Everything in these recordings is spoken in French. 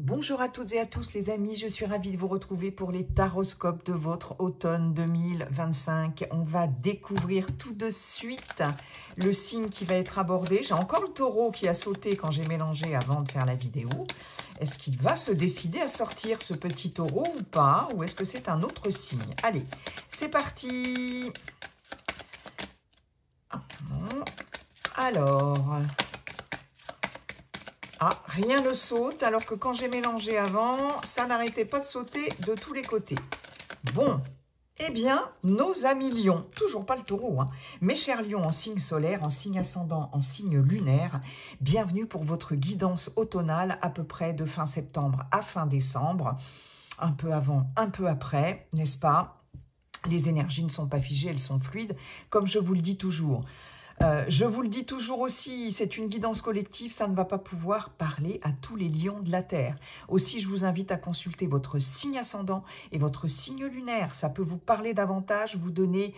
Bonjour à toutes et à tous les amis, je suis ravie de vous retrouver pour les taroscopes de votre automne 2025. On va découvrir tout de suite le signe qui va être abordé. J'ai encore le taureau qui a sauté quand j'ai mélangé avant de faire la vidéo. Est-ce qu'il va se décider à sortir ce petit taureau ou pas? Ou est-ce que c'est un autre signe? Allez, c'est parti. Alors... Ah, rien ne saute, alors que quand j'ai mélangé avant, ça n'arrêtait pas de sauter de tous les côtés. Bon, eh bien, nos amis lions, toujours pas le taureau, hein. Mes chers lions en signe solaire, en signe ascendant, en signe lunaire, bienvenue pour votre guidance automnale à peu près de fin septembre à fin décembre, un peu avant, un peu après, n'est-ce pas? Les énergies ne sont pas figées, elles sont fluides, comme je vous le dis toujours. Je vous le dis toujours aussi, c'est une guidance collective, ça ne va pas pouvoir parler à tous les lions de la Terre. Aussi, je vous invite à consulter votre signe ascendant et votre signe lunaire. Ça peut vous parler davantage, vous donner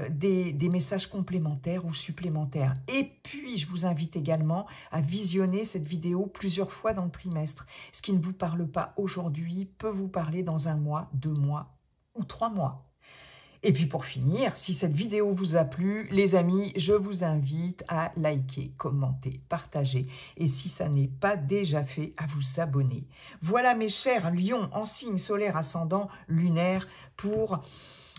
des messages complémentaires ou supplémentaires. Et puis, je vous invite également à visionner cette vidéo plusieurs fois dans le trimestre. Ce qui ne vous parle pas aujourd'hui peut vous parler dans 1 mois, 2 mois ou 3 mois. Et puis pour finir, si cette vidéo vous a plu, les amis, je vous invite à liker, commenter, partager. Et si ça n'est pas déjà fait, à vous abonner. Voilà mes chers lions en signe solaire ascendant lunaire pour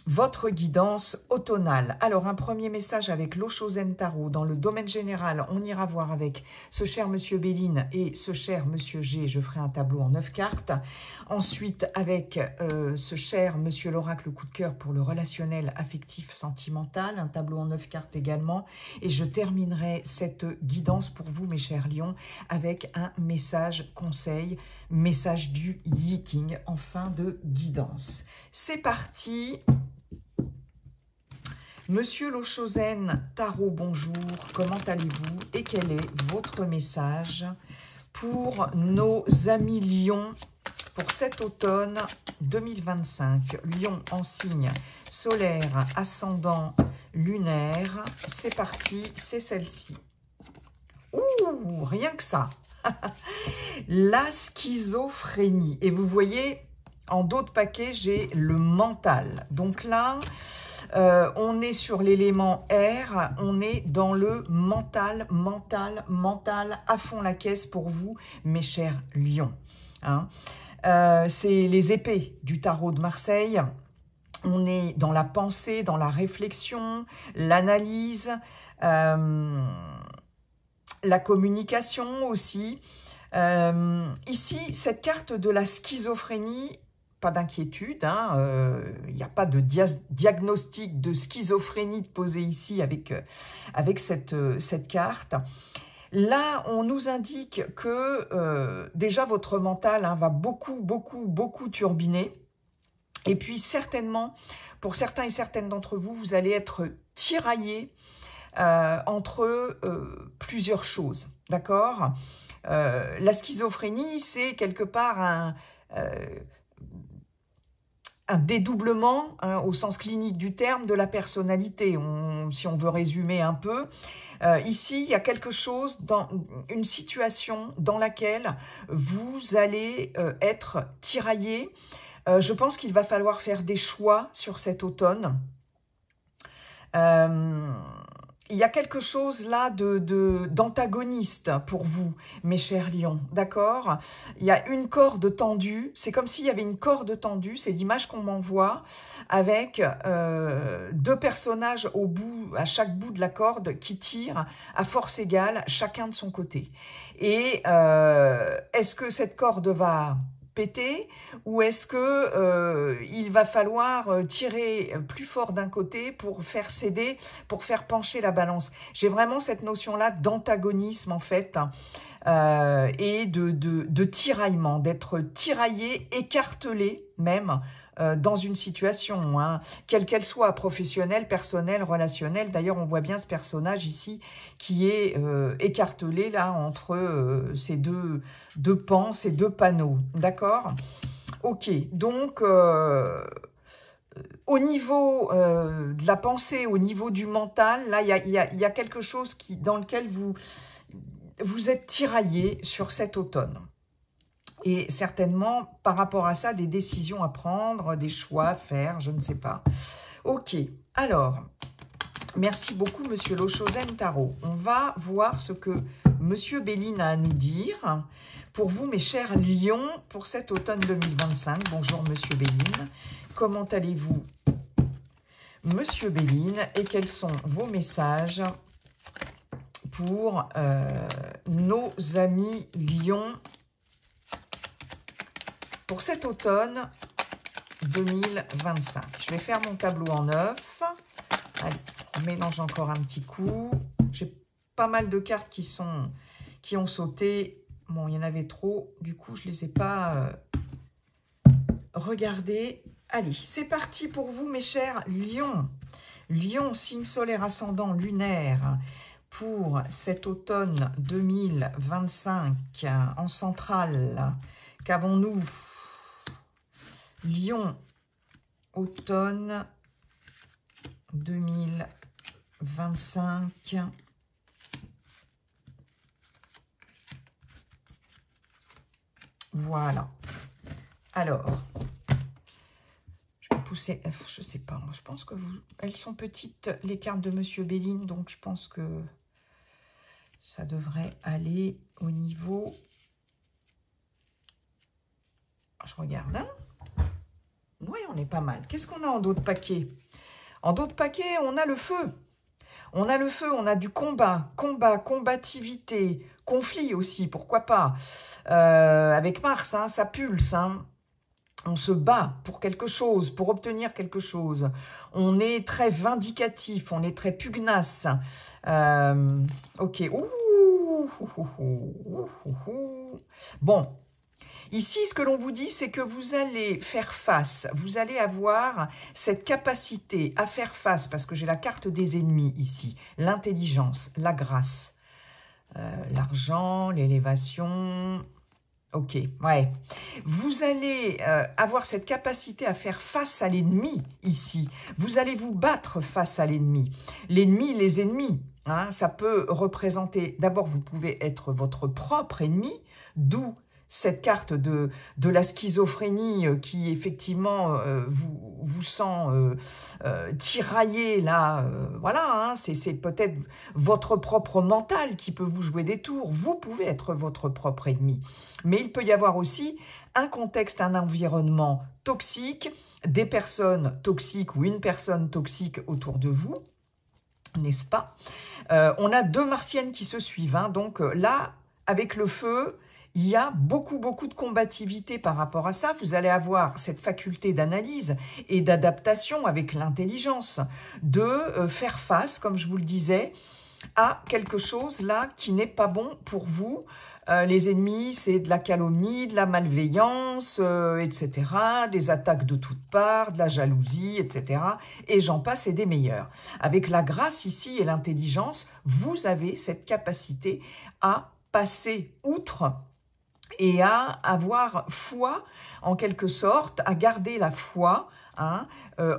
votre guidance automnale. Alors, un premier message avec l'Oshozen Tarot. Dans le domaine général, on ira voir avec ce cher Monsieur Béline et ce cher Monsieur G. Je ferai un tableau en 9 cartes. Ensuite, avec ce cher Monsieur l'Oracle coup de cœur pour le relationnel affectif sentimental. Un tableau en 9 cartes également. Et je terminerai cette guidance pour vous, mes chers lions, avec un message conseil, message du Yi-King en fin de guidance. C'est parti. Monsieur l'Oshozen Tarot, bonjour, comment allez-vous et quel est votre message pour nos amis lions pour cet automne 2025? Lion en signe solaire, ascendant, lunaire, c'est parti, c'est celle-ci. Ouh, rien que ça. La schizophrénie. Et vous voyez, en dos de paquet, j'ai le mental. Donc là... on est sur l'élément R, on est dans le mental, à fond la caisse pour vous, mes chers lions. Hein. C'est les épées du tarot de Marseille. On est dans la pensée, dans la réflexion, l'analyse, la communication aussi. Ici, cette carte de la schizophrénie, pas d'inquiétude, hein, il n'y a pas de diagnostic de schizophrénie de poser ici avec cette carte. Là, on nous indique que déjà votre mental va beaucoup turbiner. Et puis certainement, pour certains et certaines d'entre vous, vous allez être tiraillés entre plusieurs choses, d'accord? La schizophrénie, c'est quelque part un dédoublement, hein, au sens clinique du terme, de la personnalité, si on veut résumer un peu. Ici, il y a quelque chose, dans une situation dans laquelle vous allez être tiraillé. Je pense qu'il va falloir faire des choix sur cet automne. Il y a quelque chose là d'antagoniste pour vous, mes chers lions, d'accord? Il y a une corde tendue, c'est comme s'il y avait une corde tendue, c'est l'image qu'on m'envoie, avec 2 personnages à chaque bout de la corde qui tirent à force égale, chacun de son côté. Et est-ce que cette corde va péter ou est-ce que il va falloir tirer plus fort d'un côté pour faire céder, pour faire pencher la balance? J'ai vraiment cette notion-là d'antagonisme en fait, et de tiraillement, d'être tiraillé, écartelé même, dans une situation, hein, quelle qu'elle soit, professionnelle, personnelle, relationnelle. D'ailleurs, on voit bien ce personnage ici qui est écartelé là entre ces deux pans, ces 2 panneaux. D'accord? Ok, donc au niveau de la pensée, au niveau du mental, là, il y a quelque chose dans lequel vous êtes tiraillé sur cet automne. Et certainement, par rapport à ça, des décisions à prendre, des choix à faire, je ne sais pas. Ok, alors, merci beaucoup, Monsieur Lochozen Tarot. On va voir ce que Monsieur Béline a à nous dire pour vous, mes chers lions, pour cet automne 2025. Bonjour, Monsieur Béline. Comment allez-vous, Monsieur Béline? Et quels sont vos messages pour nos amis lions pour cet automne 2025. Je vais faire mon tableau en 9. Allez, on mélange encore un petit coup. J'ai pas mal de cartes qui ont sauté. Bon, il y en avait trop. Du coup, je ne les ai pas regardées. Allez, c'est parti pour vous, mes chers lions. Lion, signe solaire ascendant lunaire. Pour cet automne 2025 en centrale, qu'avons-nous? Lion, automne 2025. Voilà. Alors, je vais pousser, je sais pas, je pense que elles sont petites, les cartes de Monsieur Béline, donc je pense que ça devrait aller au niveau... Je regarde, hein. Oui, on est pas mal. Qu'est-ce qu'on a en dos de paquet? En dos de paquet, on a le feu. On a le feu, on a du combat, combativité, conflit aussi, pourquoi pas. Avec Mars, hein, ça pulse. Hein. On se bat pour quelque chose, pour obtenir quelque chose. On est très vindicatif, on est très pugnace. Ok. Bon. Ici, ce que l'on vous dit, c'est que vous allez faire face, vous allez avoir cette capacité à faire face, parce que j'ai la carte des ennemis ici, l'intelligence, la grâce, l'argent, l'élévation, ok, ouais. Vous allez avoir cette capacité à faire face à l'ennemi ici, vous allez vous battre face à l'ennemi, les ennemis, hein, ça peut représenter, d'abord vous pouvez être votre propre ennemi, d'où cette carte de la schizophrénie qui effectivement vous sent tiraillé là, voilà, hein, c'est peut-être votre propre mental qui peut vous jouer des tours, vous pouvez être votre propre ennemi. Mais il peut y avoir aussi un contexte, un environnement toxique, des personnes toxiques ou une personne toxique autour de vous, n'est-ce pas? On a deux martiennes qui se suivent, hein, donc là, avec le feu, il y a beaucoup de combativité par rapport à ça. Vous allez avoir cette faculté d'analyse et d'adaptation avec l'intelligence, de faire face, comme je vous le disais, à quelque chose là qui n'est pas bon pour vous. Les ennemis, c'est de la calomnie, de la malveillance, etc., des attaques de toutes parts, de la jalousie, etc., et j'en passe et des meilleurs. Avec la grâce ici et l'intelligence, vous avez cette capacité à passer outre et à avoir foi, en quelque sorte, à garder la foi, hein,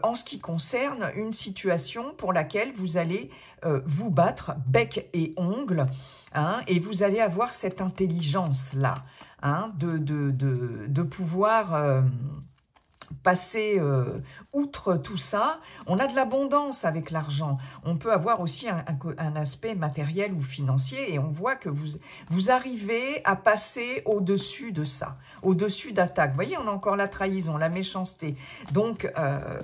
en ce qui concerne une situation pour laquelle vous allez vous battre bec et ongles, hein, et vous allez avoir cette intelligence-là, hein, de pouvoir passer outre tout ça. On a de l'abondance avec l'argent. On peut avoir aussi un aspect matériel ou financier et on voit que vous arrivez à passer au-dessus de ça, au-dessus d'attaques. Vous voyez, on a encore la trahison, la méchanceté. Donc,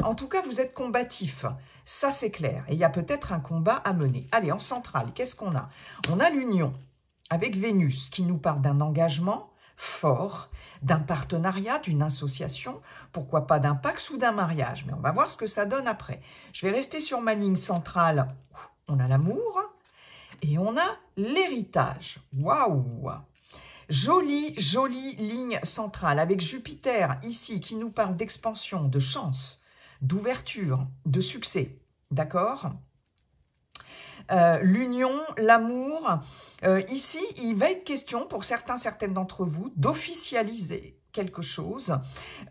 en tout cas, vous êtes combatif. Ça, c'est clair. Et il y a peut-être un combat à mener. Allez, en centrale, qu'est-ce qu'on a? On a l'union avec Vénus qui nous parle d'un engagement fort, d'un partenariat, d'une association, pourquoi pas d'un pax ou d'un mariage, mais on va voir ce que ça donne après. Je vais rester sur ma ligne centrale, on a l'amour et on a l'héritage. Waouh! Jolie ligne centrale avec Jupiter ici qui nous parle d'expansion, de chance, d'ouverture, de succès, d'accord ? L'union, l'amour. Ici, il va être question pour certaines d'entre vous d'officialiser quelque chose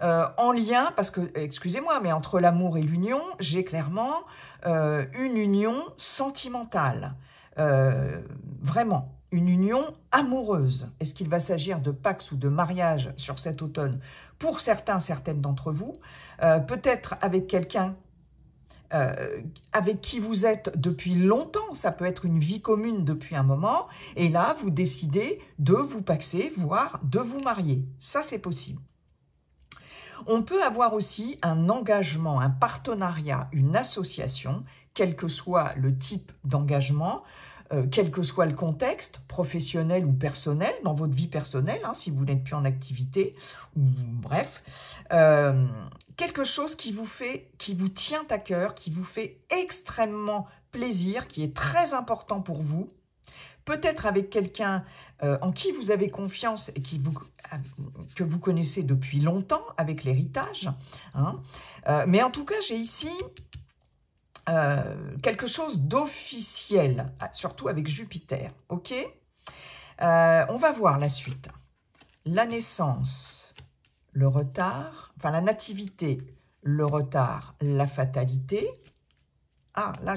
en lien, parce que, excusez-moi, mais entre l'amour et l'union, j'ai clairement une union sentimentale. Vraiment. une union amoureuse. Est-ce qu'il va s'agir de Pax ou de mariage sur cet automne? Pour certains, certaines d'entre vous, peut-être avec quelqu'un avec qui vous êtes depuis longtemps, ça peut être une vie commune depuis un moment, et là, vous décidez de vous paxer, voire de vous marier. Ça, c'est possible. On peut avoir aussi un engagement, un partenariat, une association, quel que soit le type d'engagement, quel que soit le contexte, professionnel ou personnel, dans votre vie personnelle, hein, si vous n'êtes plus en activité, ou bref, quelque chose qui vous tient à cœur, qui vous fait extrêmement plaisir, qui est très important pour vous, peut-être avec quelqu'un en qui vous avez confiance et que vous connaissez depuis longtemps, avec l'héritage, hein. Mais en tout cas, j'ai ici quelque chose d'officiel, surtout avec Jupiter, ok? On va voir la suite. La naissance, le retard, enfin la nativité, le retard, la fatalité. Ah, là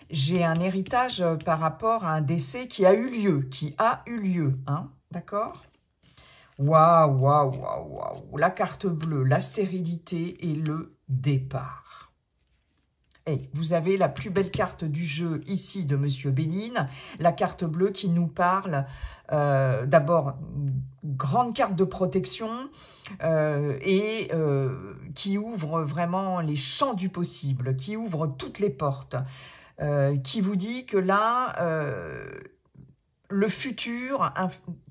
j'ai un héritage par rapport à un décès qui a eu lieu, hein, d'accord? Waouh, waouh, waouh, waouh, la carte bleue, la stérilité et le départ. Et vous avez la plus belle carte du jeu ici de Monsieur Béline, la carte bleue qui nous parle d'abord grande carte de protection et qui ouvre vraiment les champs du possible, qui ouvre toutes les portes, qui vous dit que là, le futur,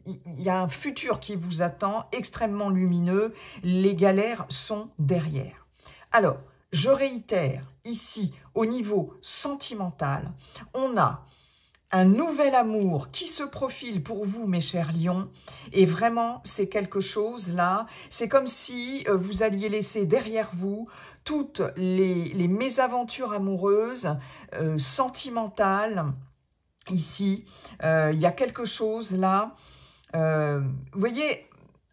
il y a un futur qui vous attend extrêmement lumineux, les galères sont derrière. Alors, je réitère, ici, au niveau sentimental, on a un nouvel amour qui se profile pour vous, mes chers lions, et vraiment, c'est quelque chose là, c'est comme si vous alliez laisser derrière vous toutes les mésaventures amoureuses, sentimentales. Ici, il y a quelque chose là, vous voyez,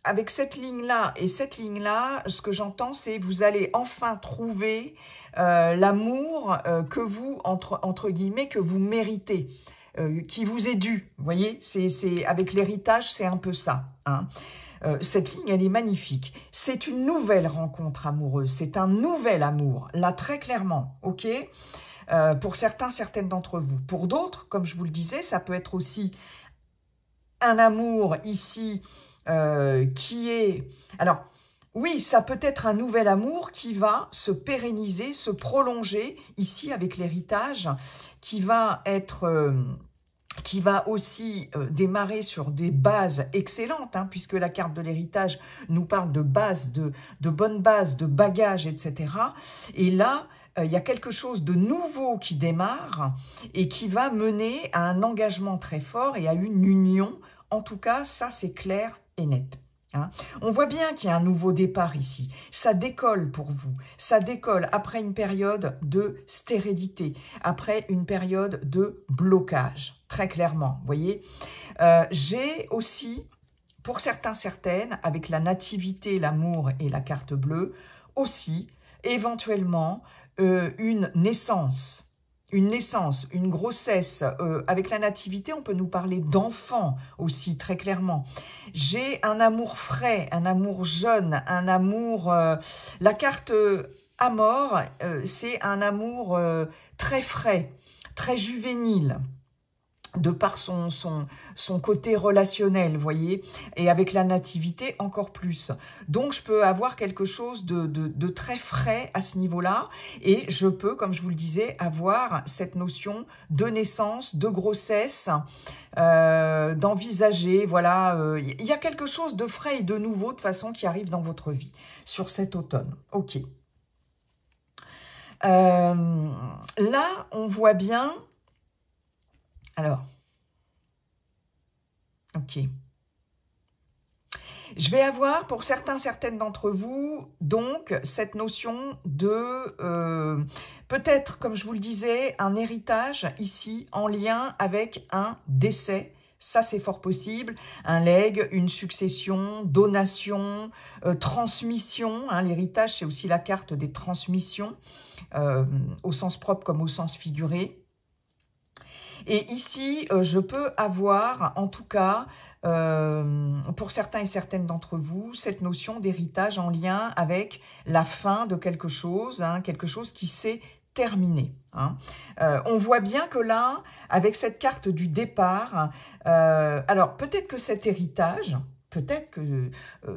avec cette ligne-là et cette ligne-là, ce que j'entends, c'est vous allez enfin trouver l'amour que vous, entre guillemets, que vous méritez, qui vous est dû. Vous voyez, avec l'héritage, c'est un peu ça, hein. Cette ligne, elle est magnifique. C'est une nouvelle rencontre amoureuse, c'est un nouvel amour, là, très clairement, ok? Pour certains, certaines d'entre vous. Pour d'autres, comme je vous le disais, ça peut être aussi un amour ici qui est... Alors, oui, ça peut être un nouvel amour qui va se pérenniser, se prolonger ici avec l'héritage, qui va être... qui va aussi démarrer sur des bases excellentes, hein, puisque la carte de l'héritage nous parle de bases, de bonnes bases, de bagages, etc. Et là, il y a quelque chose de nouveau qui démarre et qui va mener à un engagement très fort et à une union. En tout cas, ça, c'est clair et net. Hein. On voit bien qu'il y a un nouveau départ ici. Ça décolle pour vous. Ça décolle après une période de stérilité, après une période de blocage, très clairement. Vous voyez, j'ai aussi, pour certains, certaines, avec la nativité, l'amour et la carte bleue, aussi, éventuellement, une naissance, une grossesse. Avec la nativité, on peut nous parler d'enfants aussi, très clairement. J'ai un amour frais, un amour jeune, un amour... la carte Amor, c'est un amour très frais, très juvénile, de par son côté relationnel, vous voyez, et avec la nativité, encore plus. Donc, je peux avoir quelque chose de très frais à ce niveau-là, et je peux, comme je vous le disais, avoir cette notion de naissance, de grossesse, d'envisager, voilà, il y a quelque chose de frais et de nouveau, de façon, qui arrive dans votre vie, sur cet automne. Ok. Là, on voit bien... Alors, ok. Je vais avoir, pour certains, certaines d'entre vous, donc, cette notion de, peut-être, comme je vous le disais, un héritage, ici, en lien avec un décès. Ça, c'est fort possible. Un legs, une succession, donation, transmission. Hein, l'héritage, c'est aussi la carte des transmissions, au sens propre comme au sens figuré. Et ici, je peux avoir, en tout cas, pour certains et certaines d'entre vous, cette notion d'héritage en lien avec la fin de quelque chose, hein, quelque chose qui s'est terminé. Hein. On voit bien que là, avec cette carte du départ, alors peut-être que cet héritage, peut-être que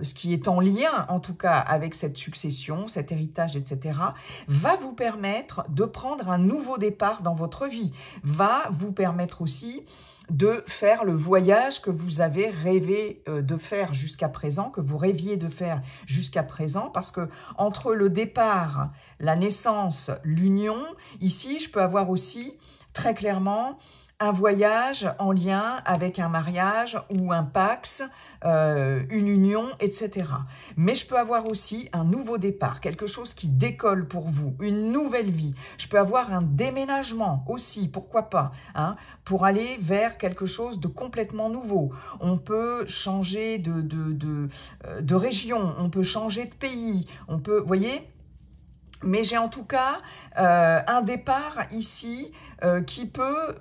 ce qui est en lien, en tout cas, avec cette succession, cet héritage, etc., va vous permettre de prendre un nouveau départ dans votre vie, va vous permettre aussi de faire le voyage que vous avez rêvé de faire jusqu'à présent, que vous rêviez de faire jusqu'à présent, parce que entre le départ, la naissance, l'union, ici, je peux avoir aussi très clairement un voyage en lien avec un mariage ou un pax, une union, etc. Mais je peux avoir aussi un nouveau départ, quelque chose qui décolle pour vous, une nouvelle vie. Je peux avoir un déménagement aussi, pourquoi pas, hein, pour aller vers quelque chose de complètement nouveau. On peut changer de région, on peut changer de pays, on peut, vous voyez ? Mais j'ai en tout cas un départ ici qui peut,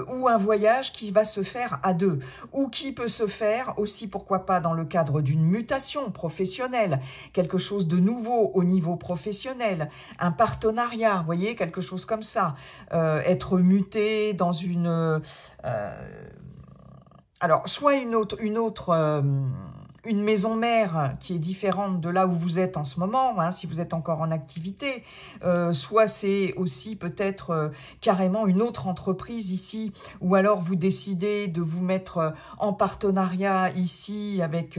ou un voyage qui va se faire à deux, ou qui peut se faire aussi, pourquoi pas, dans le cadre d'une mutation professionnelle, quelque chose de nouveau au niveau professionnel, un partenariat, vous voyez, quelque chose comme ça, être muté dans une... alors, soit une maison mère qui est différente de là où vous êtes en ce moment, hein, si vous êtes encore en activité, soit c'est aussi peut-être carrément une autre entreprise ici, ou alors vous décidez de vous mettre en partenariat ici avec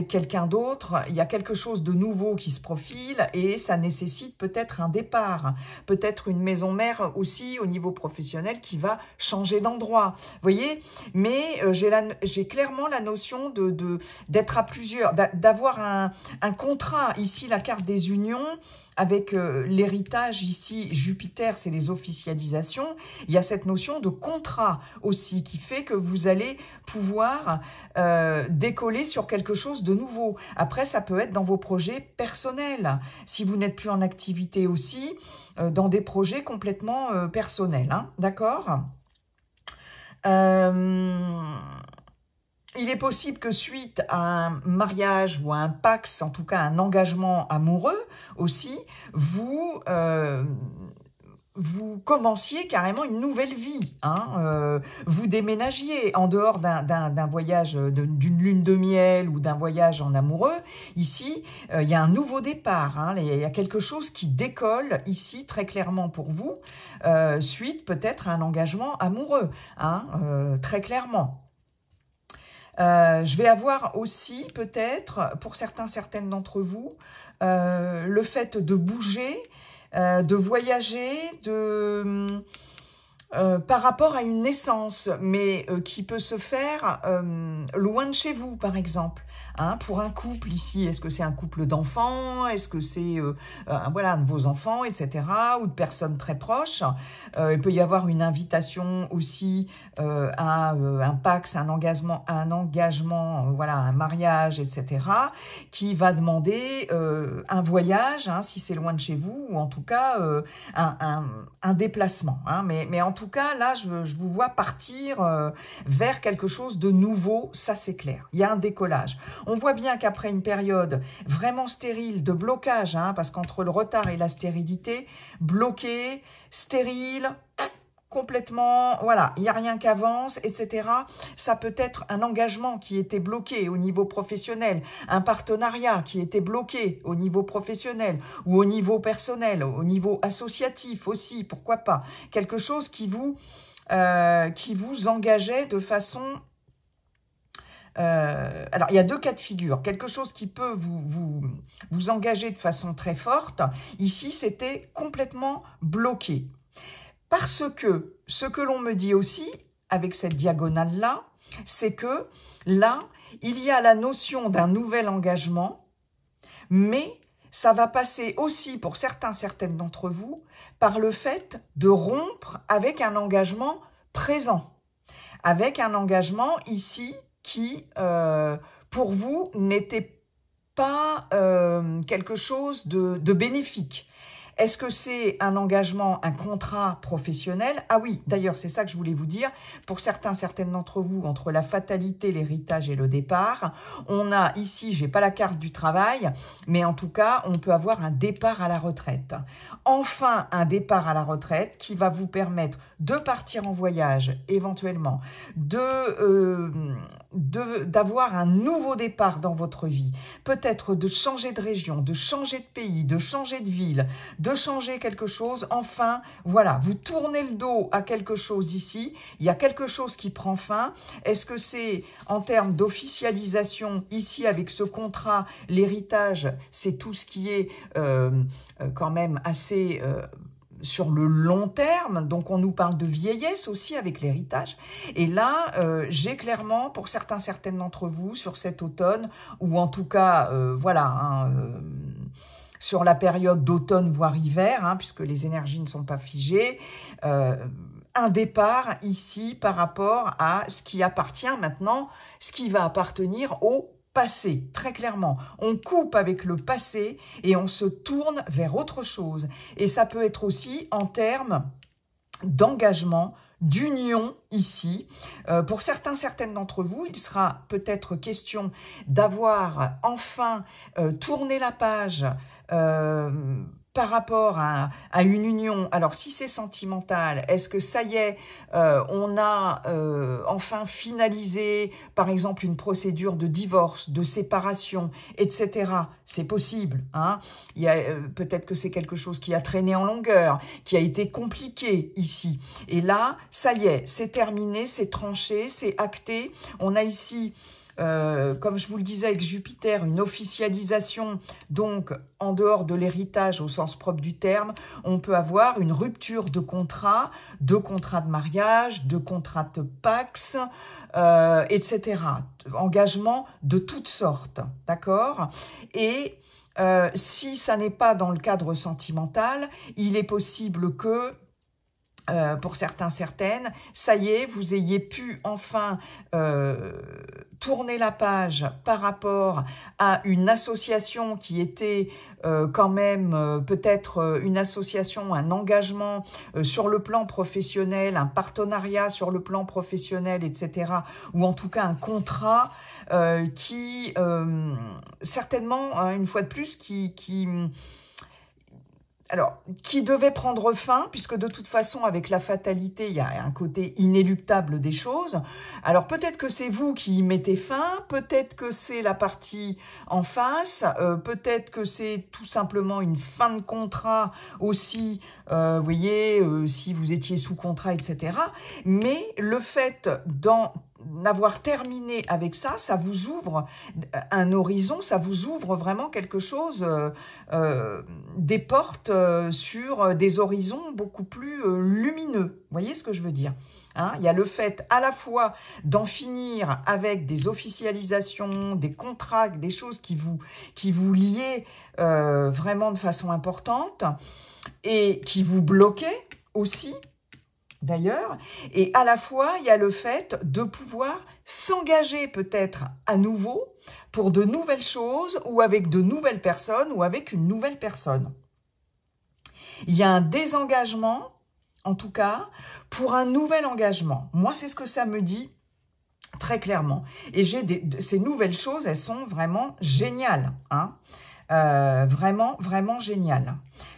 quelqu'un d'autre. Il y a quelque chose de nouveau qui se profile et ça nécessite peut-être un départ, peut-être une maison mère aussi au niveau professionnel qui va changer d'endroit. Vous voyez, mais j'ai clairement la notion d'être à plusieurs, d'avoir un contrat. Ici, la carte des unions, avec l'héritage ici, Jupiter, c'est les officialisations. Il y a cette notion de contrat aussi qui fait que vous allez pouvoir décoller sur quelque chose de nouveau. Après, ça peut être dans vos projets personnels. Si vous n'êtes plus en activité aussi, dans des projets complètement personnels. Hein, d'accord ? Il est possible que suite à un mariage ou à un pax, en tout cas un engagement amoureux aussi, vous commenciez carrément une nouvelle vie. Hein, vous déménagiez en dehors d'un voyage, d'une lune de miel ou d'un voyage en amoureux. Ici, il y a un nouveau départ. Hein, il y a quelque chose qui décolle ici très clairement pour vous, suite peut-être à un engagement amoureux, hein, très clairement. Je vais avoir aussi peut-être, pour certaines d'entre vous, le fait de bouger, de voyager, par rapport à une naissance, mais qui peut se faire loin de chez vous, par exemple. Hein, pour un couple ici, est-ce que c'est un couple d'enfants? Est-ce que c'est voilà, de vos enfants, etc. ou de personnes très proches? Il peut y avoir une invitation aussi à un pax, un engagement, voilà, un mariage, etc. qui va demander un voyage, hein, si c'est loin de chez vous, ou en tout cas un déplacement. Hein, mais en tout cas, là, je vous vois partir vers quelque chose de nouveau, ça c'est clair. Il y a un décollage. On voit bien qu'après une période vraiment stérile de blocage, hein, parce qu'entre le retard et la stérilité, bloqué, stérile, complètement, voilà, il n'y a rien qui avance, etc. Ça peut être un engagement qui était bloqué au niveau professionnel, un partenariat qui était bloqué au niveau professionnel ou au niveau personnel, au niveau associatif aussi, pourquoi pas. Quelque chose qui vous engageait de façon... alors, il y a deux cas de figure. Quelque chose qui peut vous engager de façon très forte. Ici, c'était complètement bloqué. Parce que ce que l'on me dit aussi, avec cette diagonale-là, c'est que là, il y a la notion d'un nouvel engagement, mais ça va passer aussi pour certaines d'entre vous par le fait de rompre avec un engagement présent, avec un engagement ici qui, pour vous, n'était pas quelque chose de bénéfique. Est-ce que c'est un engagement, un contrat professionnel? Ah oui, d'ailleurs, c'est ça que je voulais vous dire. Pour certaines d'entre vous, entre la fatalité, l'héritage et le départ, on a ici, j'ai pas la carte du travail, mais en tout cas, on peut avoir un départ à la retraite. Enfin, un départ à la retraite qui va vous permettre de partir en voyage, éventuellement, d'avoir un nouveau départ dans votre vie, peut-être de changer de région, de changer de pays, de changer de ville, de changer quelque chose. Enfin, voilà, vous tournez le dos à quelque chose ici, il y a quelque chose qui prend fin. Est-ce que c'est en termes d'officialisation, ici avec ce contrat, l'héritage, c'est tout ce qui est quand même assez... sur le long terme, donc on nous parle de vieillesse aussi avec l'héritage. Et là, j'ai clairement, pour certaines d'entre vous, sur cet automne, ou en tout cas, voilà, hein, sur la période d'automne voire hiver, hein, puisque les énergies ne sont pas figées, un départ ici par rapport à ce qui appartient maintenant, ce qui va appartenir au passé, très clairement. On coupe avec le passé et on se tourne vers autre chose. Et ça peut être aussi en termes d'engagement, d'union ici. Pour certaines d'entre vous, il sera peut-être question d'avoir enfin tourné la page par rapport à une union. Alors, si c'est sentimental, est-ce que ça y est, on a enfin finalisé, par exemple, une procédure de divorce, de séparation, etc. C'est possible. Hein. Il y a peut-être que c'est quelque chose qui a traîné en longueur, qui a été compliqué ici. Et là, ça y est, c'est terminé, c'est tranché, c'est acté. On a ici... comme je vous le disais avec Jupiter, une officialisation, donc en dehors de l'héritage au sens propre du terme, on peut avoir une rupture de contrat de mariage, de contrat de Pax, etc. Engagement de toutes sortes, d'accord? Et si ça n'est pas dans le cadre sentimental, il est possible que pour certaines, ça y est, vous ayez pu enfin tourner la page par rapport à une association qui était quand même peut-être une association, un engagement sur le plan professionnel, un partenariat sur le plan professionnel, etc. Ou en tout cas un contrat qui, certainement, hein, une fois de plus, alors, qui devait prendre fin, puisque de toute façon, avec la fatalité, il y a un côté inéluctable des choses. Alors, peut-être que c'est vous qui y mettez fin, peut-être que c'est la partie en face, peut-être que c'est tout simplement une fin de contrat aussi, vous voyez, si vous étiez sous contrat, etc. Mais le fait d'avoir terminé avec ça, ça vous ouvre un horizon, ça vous ouvre vraiment quelque chose, des portes sur des horizons beaucoup plus lumineux. Vous voyez ce que je veux dire, hein? Il y a le fait à la fois d'en finir avec des officialisations, des contrats, des choses qui vous liaient vraiment de façon importante et qui vous bloquaient aussi, d'ailleurs, et à la fois, il y a le fait de pouvoir s'engager peut-être à nouveau pour de nouvelles choses ou avec de nouvelles personnes ou avec une nouvelle personne. Il y a un désengagement, en tout cas, pour un nouvel engagement. Moi, c'est ce que ça me dit très clairement. Et ces nouvelles choses, elles sont vraiment géniales, hein. Vraiment, vraiment géniales.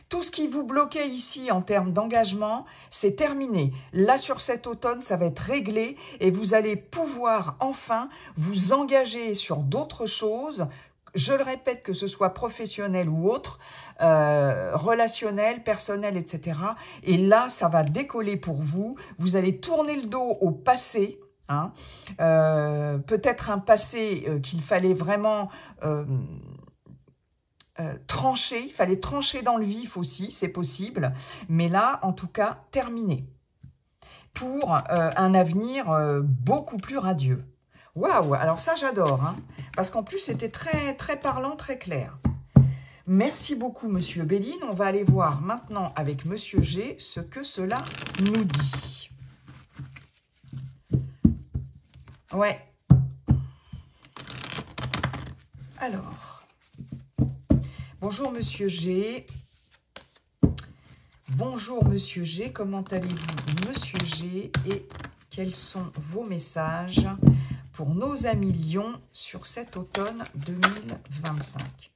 Tout ce qui vous bloquait ici en termes d'engagement, c'est terminé. Là, sur cet automne, ça va être réglé et vous allez pouvoir enfin vous engager sur d'autres choses. Je le répète, que ce soit professionnel ou autre, relationnel, personnel, etc. Et là, ça va décoller pour vous. Vous allez tourner le dos au passé. Hein. Peut-être un passé qu'il fallait vraiment... trancher, il fallait trancher dans le vif aussi, c'est possible, mais là, en tout cas, terminé, pour un avenir beaucoup plus radieux. Waouh, alors ça j'adore, hein, parce qu'en plus c'était très, très parlant, très clair. Merci beaucoup, Monsieur Béline. On va aller voir maintenant avec Monsieur G ce que cela nous dit. Ouais. Alors... Bonjour Monsieur G. Bonjour Monsieur G, comment allez-vous Monsieur G et quels sont vos messages pour nos amis Lions sur cet automne 2025?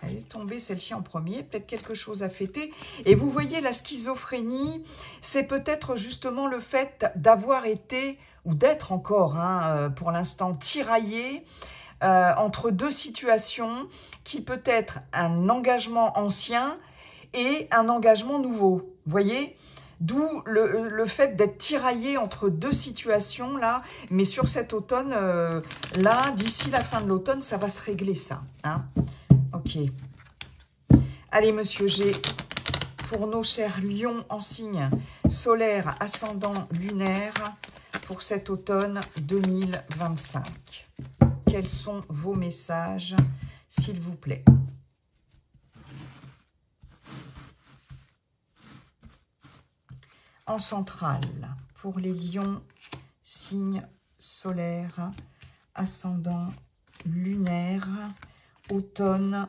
Elle est tombée celle-ci en premier, peut-être quelque chose à fêter. Et vous voyez la schizophrénie, c'est peut-être justement le fait d'avoir été, ou d'être encore pour l'instant, tiraillé entre deux situations qui peut être un engagement ancien et un engagement nouveau. Vous voyez ? D'où le fait d'être tiraillé entre deux situations là, mais sur cet automne, là, d'ici la fin de l'automne, ça va se régler ça. Hein. Ok. Allez, Monsieur G, pour nos chers lions en signe solaire, ascendant, lunaire, pour cet automne 2025. Quels sont vos messages, s'il vous plaît? En centrale, pour les lions, signe solaire, ascendant, lunaire, automne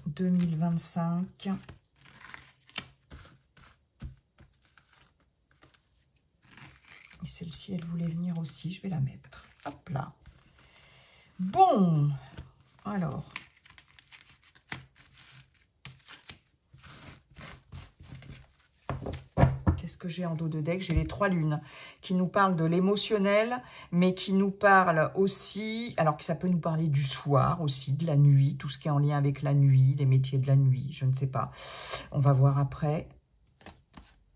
2025. Et celle-ci, elle voulait venir aussi, je vais la mettre. Hop là. Bon, alors... Qu'est-ce que j'ai en dos de deck? J'ai les 3 lunes qui nous parlent de l'émotionnel, mais qui nous parlent aussi, alors que ça peut nous parler du soir aussi, de la nuit, tout ce qui est en lien avec la nuit, les métiers de la nuit, je ne sais pas. On va voir après.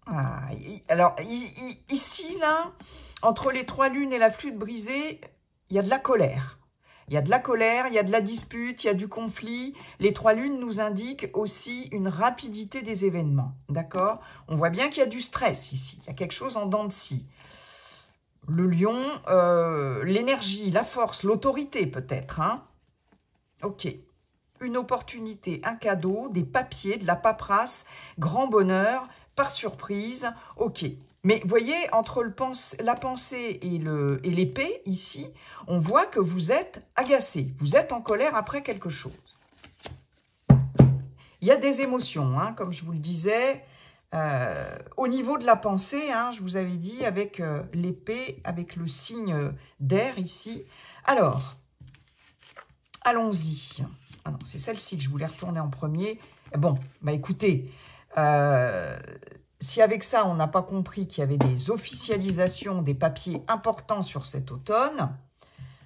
Ah, alors, ici, là, entre les 3 lunes et la flûte brisée, il y a de la colère. Il y a de la colère, il y a de la dispute, il y a du conflit. Les 3 lunes nous indiquent aussi une rapidité des événements. D'accord? On voit bien qu'il y a du stress ici. Il y a quelque chose en dents de scie. Le lion, l'énergie, la force, l'autorité peut-être. Hein? Ok. Une opportunité, un cadeau, des papiers, de la paperasse, grand bonheur, par surprise. Ok. Mais vous voyez, entre la pensée et l'épée, ici, on voit que vous êtes agacé. Vous êtes en colère après quelque chose. Il y a des émotions, hein, comme je vous le disais. Au niveau de la pensée, hein, je vous avais dit, avec l'épée, avec le signe d'air ici. Alors, allons-y. Ah non, c'est celle-ci que je voulais retourner en premier. Bon, bah écoutez... si avec ça, on n'a pas compris qu'il y avait des officialisations, des papiers importants sur cet automne,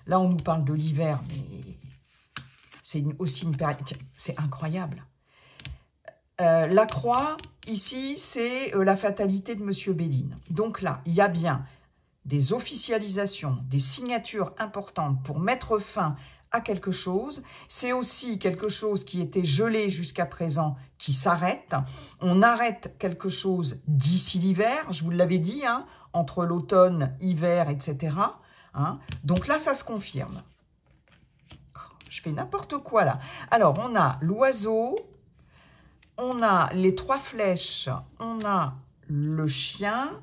là, on nous parle de l'hiver, mais c'est aussi une période... C'est incroyable. La croix, ici, c'est la fatalité de Monsieur Béline. Donc là, il y a bien des officialisations, des signatures importantes pour mettre fin à quelque chose. C'est aussi quelque chose qui était gelé jusqu'à présent qui s'arrête. On arrête quelque chose d'ici l'hiver, je vous l'avais dit, hein, entre l'automne, hiver, etc. Hein. Donc là, ça se confirme. Je fais n'importe quoi là. Alors, on a l'oiseau, on a les 3 flèches, on a le chien.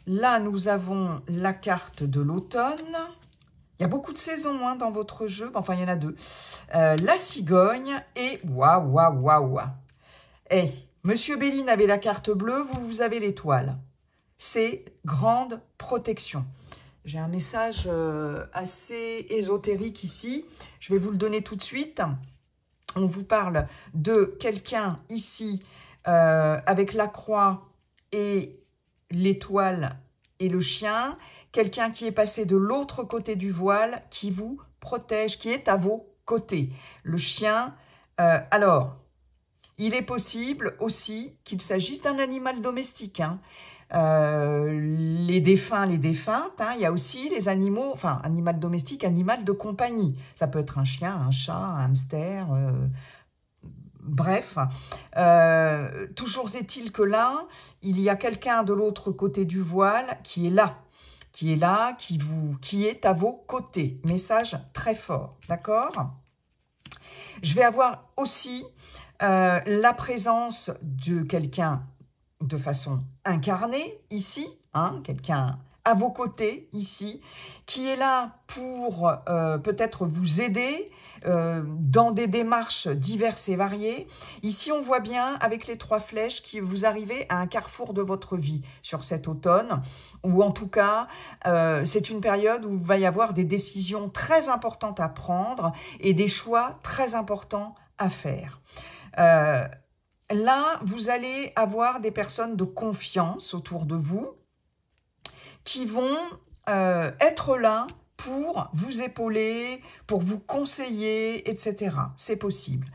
Là, nous avons la carte de l'automne. Il y a beaucoup de saisons hein, dans votre jeu. Enfin, il y en a 2. La cigogne et... Waouh, waouh, waouh. Eh, Monsieur Béline avait la carte bleue, vous avez l'étoile. C'est grande protection. J'ai un message assez ésotérique ici. Je vais vous le donner tout de suite. On vous parle de quelqu'un ici avec la croix et l'étoile et le chien. Quelqu'un qui est passé de l'autre côté du voile, qui vous protège, qui est à vos côtés. Le chien, alors, il est possible aussi qu'il s'agisse d'un animal domestique. Hein. Les défunts, les défuntes, hein, il y a aussi les animaux, enfin, animal domestique, animal de compagnie. Ça peut être un chien, un chat, un hamster, bref. Toujours est-il que là, il y a quelqu'un de l'autre côté du voile qui est là, qui est à vos côtés. Message très fort, d'accord? Je vais avoir aussi la présence de quelqu'un de façon incarnée, ici, hein, quelqu'un à vos côtés ici, qui est là pour peut-être vous aider dans des démarches diverses et variées. Ici, on voit bien avec les 3 flèches que vous arrivez à un carrefour de votre vie sur cet automne, ou en tout cas, c'est une période où il va y avoir des décisions très importantes à prendre et des choix très importants à faire. Là, vous allez avoir des personnes de confiance autour de vous qui vont être là pour vous épauler, pour vous conseiller, etc. C'est possible.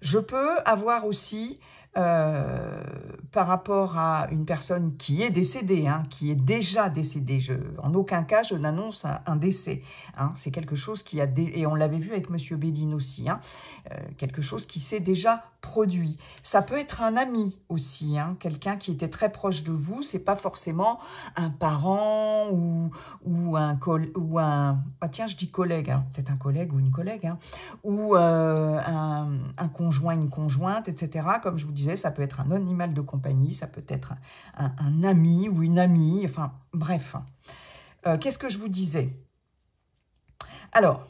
Je peux avoir aussi, par rapport à une personne qui est décédée, hein, qui est déjà décédée, en aucun cas je n'annonce un décès. Hein, c'est quelque chose qui a... Et on l'avait vu avec Monsieur Béline aussi, hein, quelque chose qui s'est déjà produit. Ça peut être un ami aussi, hein, quelqu'un qui était très proche de vous, c'est pas forcément un parent ou un ah tiens, je dis collègue, hein, peut-être un collègue ou une collègue, hein, ou un conjoint, une conjointe, etc. Comme je vous disais, ça peut être un animal de compagnie, ça peut être un ami ou une amie, enfin bref. Qu'est-ce que je vous disais? Alors,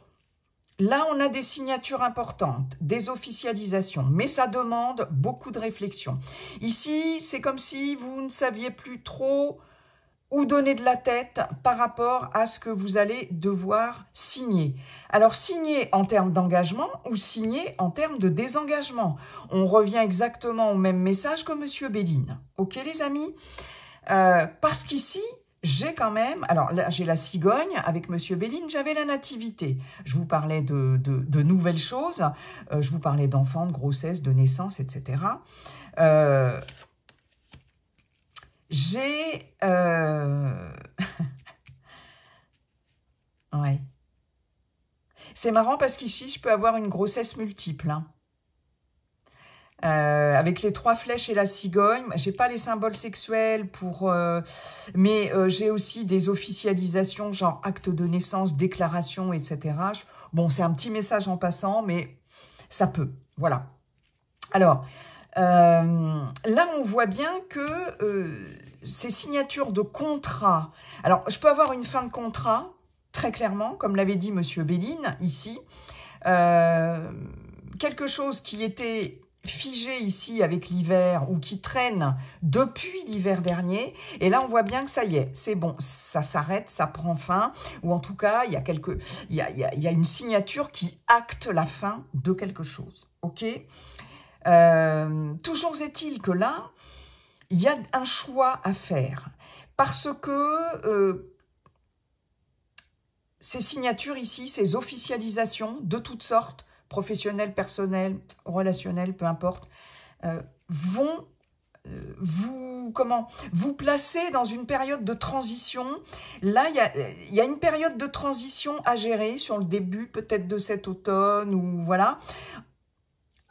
là, on a des signatures importantes, des officialisations, mais ça demande beaucoup de réflexion. Ici, c'est comme si vous ne saviez plus trop où donner de la tête par rapport à ce que vous allez devoir signer. Alors, signer en termes d'engagement ou signer en termes de désengagement. On revient exactement au même message que Monsieur Béline. Ok, les amis? Parce qu'ici, j'ai quand même, alors là j'ai la cigogne, avec Monsieur Béline, j'avais la nativité. Je vous parlais de nouvelles choses, je vous parlais d'enfants, de grossesse, de naissance, etc. J'ai... ouais. C'est marrant parce qu'ici, je peux avoir une grossesse multiple, hein. Avec les 3 flèches et la cigogne, j'ai pas les symboles sexuels pour, mais j'ai aussi des officialisations, genre acte de naissance, déclaration, etc. Bon, c'est un petit message en passant, mais ça peut, voilà. Alors, là, on voit bien que ces signatures de contrat, alors je peux avoir une fin de contrat, très clairement, comme l'avait dit Monsieur Béline, ici, quelque chose qui était figé ici avec l'hiver ou qui traîne depuis l'hiver dernier. Et là, on voit bien que ça y est, c'est bon, ça s'arrête, ça prend fin. Ou en tout cas, il y a une signature qui acte la fin de quelque chose. Ok ? Toujours est-il que là, il y a un choix à faire. Parce que ces signatures ici, ces officialisations de toutes sortes, professionnelles, personnelles, relationnelles, peu importe, vont vous placer dans une période de transition. Là, il y a une période de transition à gérer sur le début peut-être de cet automne, ou voilà,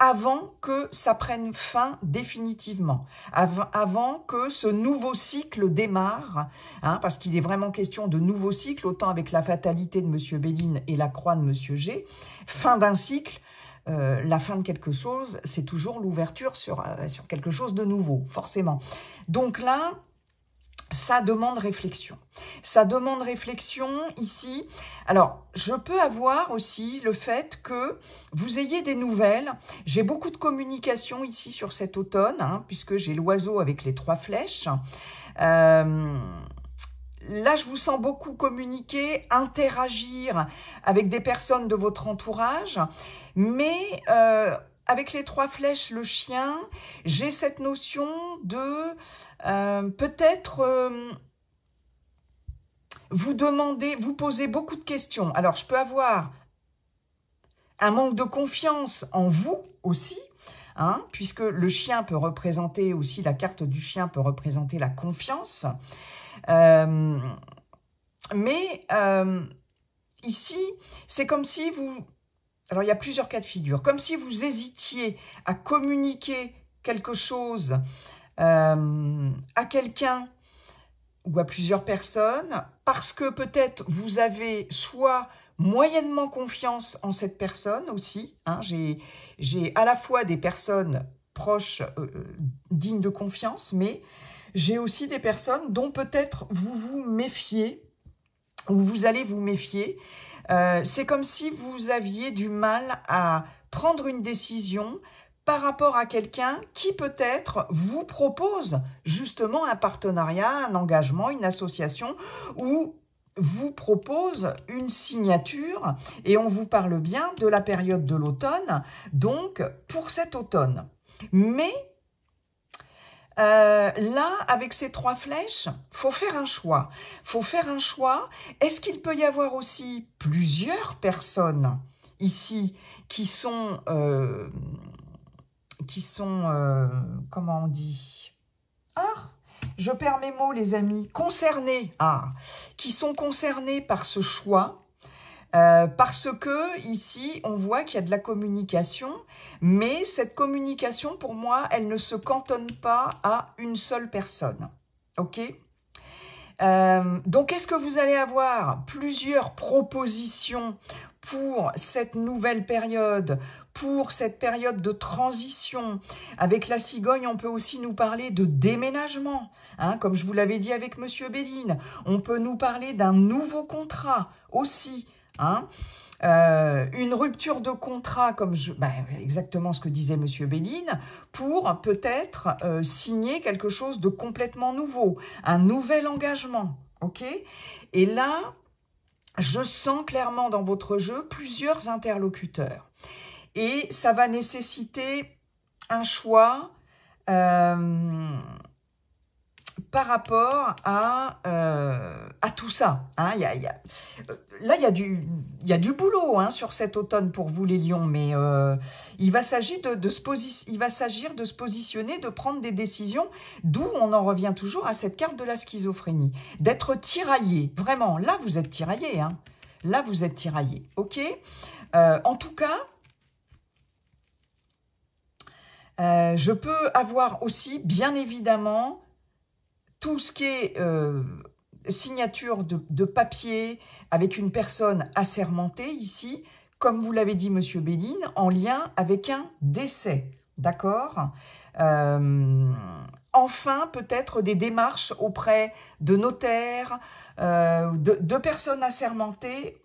avant que ça prenne fin définitivement, avant que ce nouveau cycle démarre, hein, parce qu'il est vraiment question de nouveau cycle, autant avec la fatalité de Monsieur Béline et la croix de Monsieur G. Fin d'un cycle, la fin de quelque chose, c'est toujours l'ouverture sur quelque chose de nouveau, forcément. Donc là, ça demande réflexion. Ça demande réflexion ici. Alors, je peux avoir aussi le fait que vous ayez des nouvelles. J'ai beaucoup de communication ici sur cet automne, hein, puisque j'ai l'oiseau avec les 3 flèches. Là, je vous sens beaucoup communiquer, interagir avec des personnes de votre entourage, mais avec les 3 flèches, le chien, j'ai cette notion de peut-être vous poser beaucoup de questions. Alors, je peux avoir un manque de confiance en vous aussi, hein, puisque le chien peut représenter aussi, la carte du chien peut représenter la confiance. Mais ici, c'est comme si vous... Alors, il y a plusieurs cas de figure. Comme si vous hésitiez à communiquer quelque chose à quelqu'un ou à plusieurs personnes, parce que peut-être vous avez soit moyennement confiance en cette personne aussi. Hein, j'ai à la fois des personnes proches, dignes de confiance, mais J'ai aussi des personnes dont peut-être vous vous méfiez, ou vous allez vous méfier. C'est comme si vous aviez du mal à prendre une décision par rapport à quelqu'un qui peut-être vous propose justement un partenariat, un engagement, une association, ou vous propose une signature, et on vous parle bien de la période de l'automne, donc pour cet automne. Mais là, avec ces 3 flèches, faut faire un choix. Faut faire un choix. Est-ce qu'il peut y avoir aussi plusieurs personnes ici qui sont comment on dit? Ah, je perds mes mots, les amis. Concernés. Ah, qui sont concernés par ce choix. Parce que ici, on voit qu'il y a de la communication, mais cette communication, pour moi, elle ne se cantonne pas à une seule personne. Ok ? Donc, est-ce que vous allez avoir plusieurs propositions pour cette nouvelle période, pour cette période de transition? Avec la cigogne, on peut aussi nous parler de déménagement, hein, comme je vous l'avais dit avec Monsieur Béline. On peut nous parler d'un nouveau contrat aussi, hein. Une rupture de contrat, comme exactement ce que disait Monsieur Béline, pour peut-être signer quelque chose de complètement nouveau, un nouvel engagement, ok? Et là, je sens clairement dans votre jeu plusieurs interlocuteurs. Et ça va nécessiter un choix par rapport à tout ça. Hein. Là, il y a du boulot, hein, sur cet automne pour vous, les lions, mais il va s'agir de se positionner, de prendre des décisions, d'où on en revient toujours à cette carte de la schizophrénie, d'être tiraillé. Vraiment, là, vous êtes tiraillé. Hein. Là, vous êtes tiraillé, ok? En tout cas, je peux avoir aussi, bien évidemment, tout ce qui est signature de papier avec une personne assermentée ici, comme vous l'avez dit, Monsieur Béline, en lien avec un décès, d'accord? Enfin, peut-être des démarches auprès de notaires, de personnes assermentées,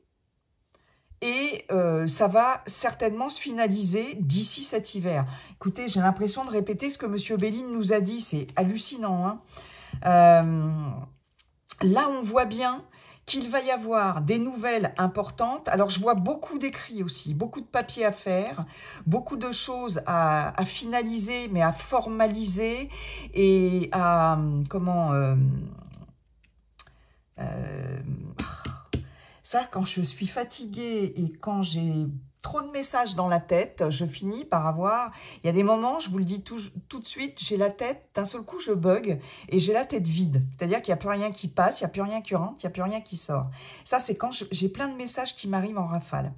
et ça va certainement se finaliser d'ici cet hiver. Écoutez, j'ai l'impression de répéter ce que Monsieur Béline nous a dit, c'est hallucinant, hein. Là, on voit bien qu'il va y avoir des nouvelles importantes. Alors, je vois beaucoup d'écrits aussi, beaucoup de papiers à faire, beaucoup de choses à finaliser, mais à formaliser et à, ça, quand je suis fatiguée et quand j'ai trop de messages dans la tête, je finis par avoir... Il y a des moments, je vous le dis tout de suite, j'ai la tête, d'un seul coup, je bug et j'ai la tête vide. C'est-à-dire qu'il n'y a plus rien qui passe, il n'y a plus rien qui rentre, il n'y a plus rien qui sort. Ça, c'est quand j'ai plein de messages qui m'arrivent en rafale.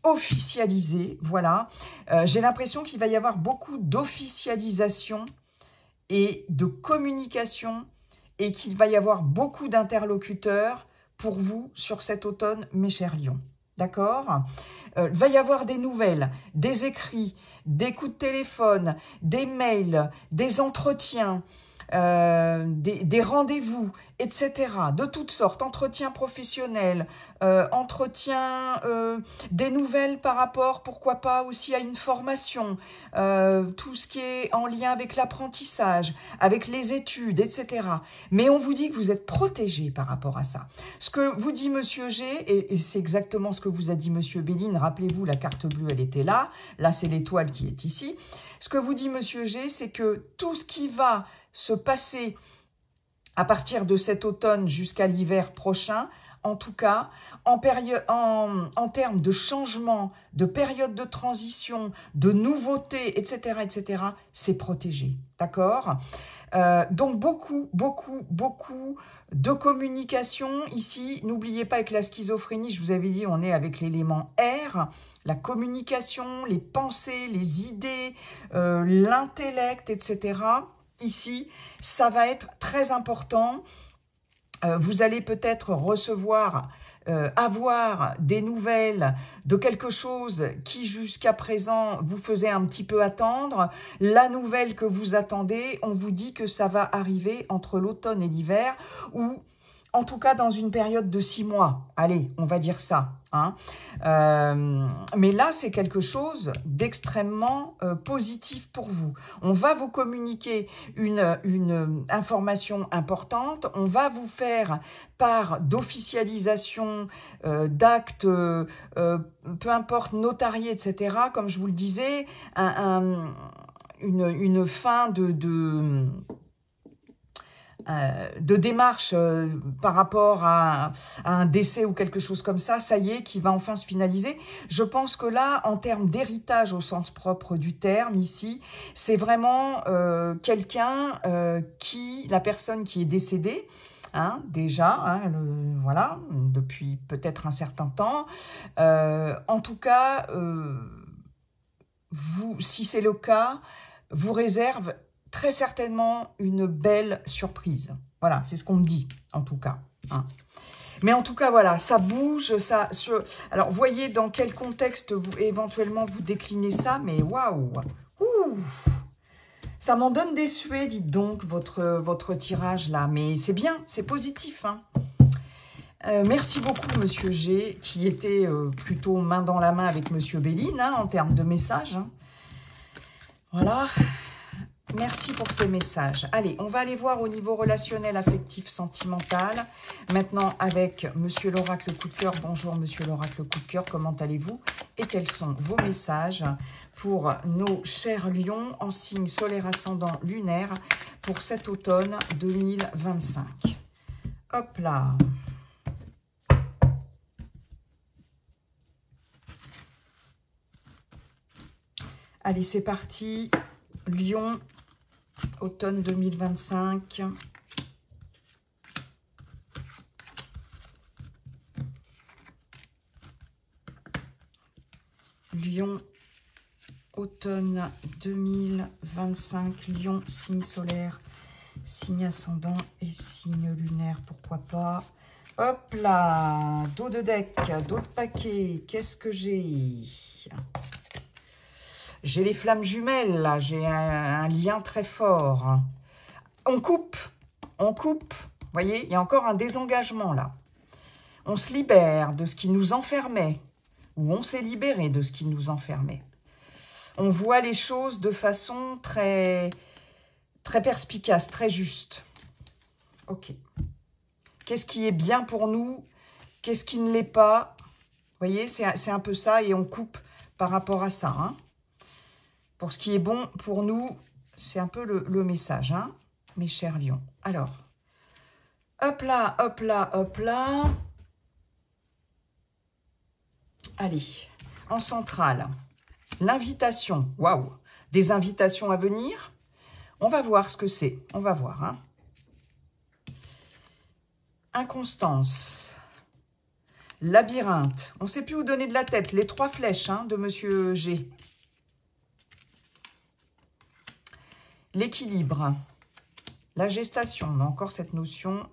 Officialisé, voilà. J'ai l'impression qu'il va y avoir beaucoup d'officialisation et de communication et qu'il va y avoir beaucoup d'interlocuteurs pour vous sur cet automne, mes chers lions. D'accord? Il va y avoir des nouvelles, des écrits, des coups de téléphone, des mails, des entretiens, des rendez-vous, etc. De toutes sortes, entretiens professionnels, entretiens, des nouvelles par rapport, pourquoi pas, aussi à une formation, tout ce qui est en lien avec l'apprentissage, avec les études, etc. Mais on vous dit que vous êtes protégé par rapport à ça. Ce que vous dit Monsieur G, et c'est exactement ce que vous a dit Monsieur Béline, rappelez-vous, la carte bleue, elle était là, là c'est l'étoile qui est ici. Ce que vous dit Monsieur G, c'est que tout ce qui va se passer à partir de cet automne jusqu'à l'hiver prochain, en tout cas, en termes de changement, de période de transition, de nouveautés, etc., c'est protégé, d'accord? Donc, beaucoup de communication. Ici, n'oubliez pas, avec la schizophrénie, je vous avais dit, on est avec l'élément R, la communication, les pensées, les idées, l'intellect, etc., ici, ça va être très important. Vous allez peut-être recevoir avoir des nouvelles de quelque chose qui jusqu'à présent vous faisait un petit peu attendre. La nouvelle que vous attendez, on vous dit que ça va arriver entre l'automne et l'hiver, ou en tout cas dans une période de 6 mois. Allez, on va dire ça. Hein. Mais là, c'est quelque chose d'extrêmement positif pour vous. On va vous communiquer une information importante. On va vous faire part d'officialisation, d'actes, peu importe, notariés, etc. Comme je vous le disais, une fin de démarche par rapport à un décès ou quelque chose comme ça y est, qui va enfin se finaliser. Je pense que là, en termes d'héritage au sens propre du terme, ici, c'est vraiment quelqu'un la personne qui est décédée, hein, déjà, hein, voilà, depuis peut-être un certain temps. En tout cas, si c'est le cas, vous réserve très certainement une belle surprise. Voilà, c'est ce qu'on me dit, en tout cas. Hein. Mais en tout cas, voilà, ça bouge. Alors, voyez dans quel contexte éventuellement vous déclinez ça, mais waouh! Ça m'en donne des suées, dites donc, votre tirage là. Mais c'est bien, c'est positif. Hein. Merci beaucoup, Monsieur G, qui était plutôt main dans la main avec Monsieur Béline, hein, en termes de messages. Hein. Voilà. Merci pour ces messages. Allez, on va aller voir au niveau relationnel, affectif, sentimental. Maintenant, avec Monsieur l'Oracle Coup de Cœur. Bonjour, Monsieur l'Oracle Coup de Cœur. Comment allez-vous? Et quels sont vos messages pour nos chers lions en signe solaire ascendant lunaire pour cet automne 2025? Hop là. Allez, c'est parti. Lion, automne 2025. Lion, automne 2025. Lion, signe solaire, signe ascendant et signe lunaire, pourquoi pas. Hop là, dos de deck, dos de paquet. Qu'est-ce que j'ai? J'ai les flammes jumelles, là. J'ai un lien très fort. On coupe. On coupe. Vous voyez, il y a encore un désengagement, là. On se libère de ce qui nous enfermait. Ou on s'est libéré de ce qui nous enfermait. On voit les choses de façon très, très perspicace, très juste. Ok. Qu'est-ce qui est bien pour nous? Qu'est-ce qui ne l'est pas? Vous voyez, c'est un peu ça. Et on coupe par rapport à ça, hein. Pour ce qui est bon pour nous, c'est un peu le message, hein, mes chers lions. Alors, hop là, hop là, hop là. Allez, en centrale, l'invitation. Waouh, des invitations à venir. On va voir ce que c'est. On va voir. Hein. Inconstance. Labyrinthe. On ne sait plus où donner de la tête. Les 3 flèches, hein, de Monsieur G. L'équilibre, la gestation, on a encore cette notion,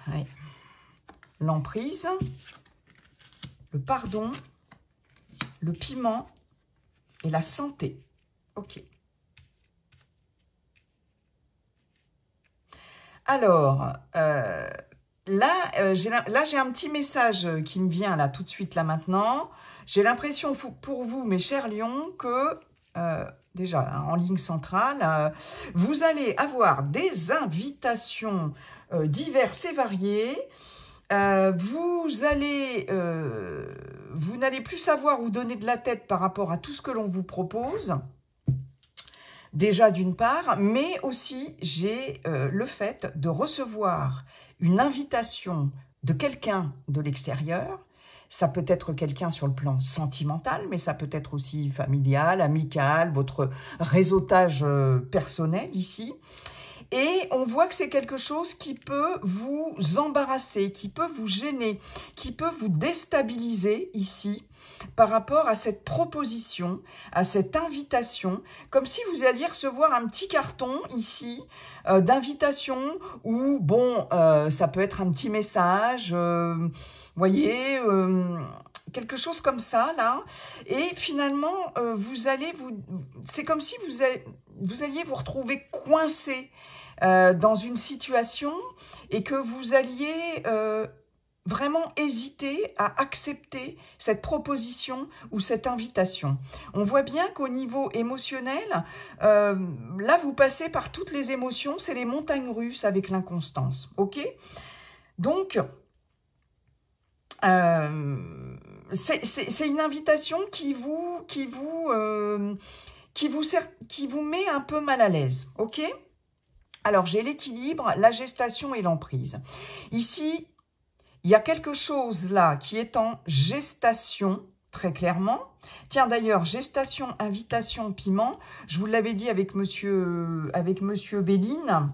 ouais. L'emprise, le pardon, le piment et la santé. Ok. Alors, là, j'ai un petit message qui me vient là tout de suite, là maintenant. J'ai l'impression pour vous, mes chers lions, que... déjà, en ligne centrale, vous allez avoir des invitations diverses et variées. Vous n'allez plus savoir où donner de la tête par rapport à tout ce que l'on vous propose. Déjà d'une part, mais aussi j'ai le fait de recevoir une invitation de quelqu'un de l'extérieur. Ça peut être quelqu'un sur le plan sentimental, mais ça peut être aussi familial, amical, votre réseautage personnel ici. Et on voit que c'est quelque chose qui peut vous embarrasser, qui peut vous gêner, qui peut vous déstabiliser ici par rapport à cette proposition, à cette invitation, comme si vous alliez recevoir un petit carton ici d'invitation ou bon, ça peut être un petit message, voyez, quelque chose comme ça là, et finalement c'est comme si vous alliez vous retrouver coincé dans une situation et que vous alliez vraiment hésiter à accepter cette proposition ou cette invitation. On voit bien qu'au niveau émotionnel, là vous passez par toutes les émotions, c'est les montagnes russes avec l'inconstance, ok? Donc, c'est une invitation qui vous met un peu mal à l'aise, ok? Alors, j'ai l'équilibre, la gestation et l'emprise. Ici, il y a quelque chose là qui est en gestation, très clairement. Tiens, d'ailleurs, gestation, invitation, piment, je vous l'avais dit avec monsieur Béline,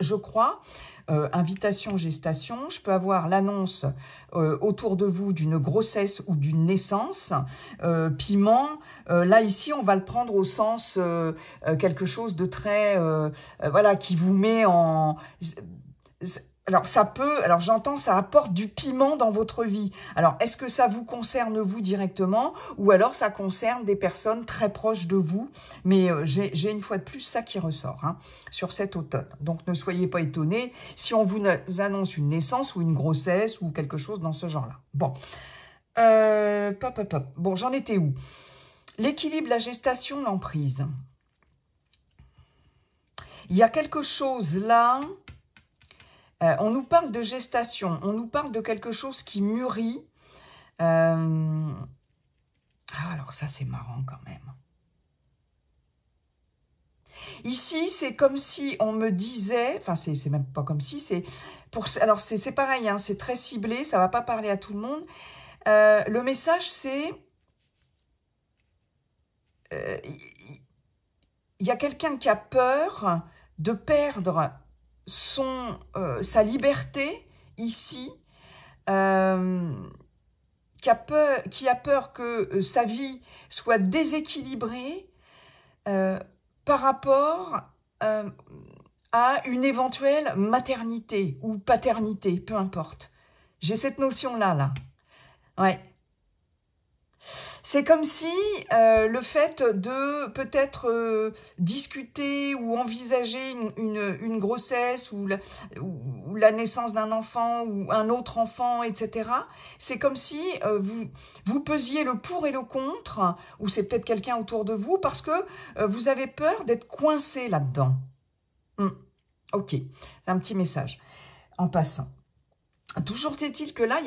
je crois. Invitation, gestation, je peux avoir l'annonce autour de vous d'une grossesse ou d'une naissance. Piment, là ici on va le prendre au sens quelque chose de très, voilà, qui vous met en... Alors, alors j'entends, ça apporte du piment dans votre vie. Alors, est-ce que ça vous concerne vous directement ou alors ça concerne des personnes très proches de vous? Mais j'ai une fois de plus ça qui ressort hein, sur cet automne. Donc, ne soyez pas étonnés si on vous annonce une naissance ou une grossesse ou quelque chose dans ce genre-là. Bon, Bon, j'en étais où? L'équilibre, la gestation, l'emprise. Il y a quelque chose là... on nous parle de gestation, on nous parle de quelque chose qui mûrit. Ah, alors ça, c'est marrant quand même. Ici, c'est comme si on me disait, enfin, c'est même pas comme si, c'est pour. Alors, c'est pareil, hein, c'est très ciblé, ça va pas parler à tout le monde. Le message, c'est... il y a quelqu'un qui a peur de perdre sa liberté ici, qui a peur que sa vie soit déséquilibrée par rapport à une éventuelle maternité ou paternité, peu importe. J'ai cette notion-là, là. Ouais. C'est comme si le fait de peut-être discuter ou envisager une grossesse ou la naissance d'un enfant ou un autre enfant, etc., c'est comme si vous pesiez le pour et le contre, ou c'est peut-être quelqu'un autour de vous, parce que vous avez peur d'être coincé là-dedans. Ok, c'est un petit message en passant. Toujours est-il que là, il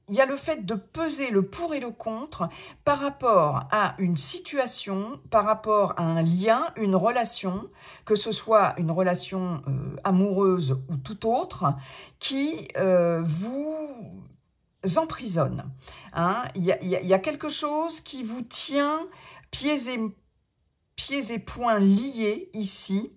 y a le fait de peser le pour et le contre par rapport à une situation, par rapport à un lien, une relation, que ce soit une relation amoureuse ou tout autre, qui vous emprisonne. Hein. Il y a quelque chose qui vous tient pieds et poings liés ici,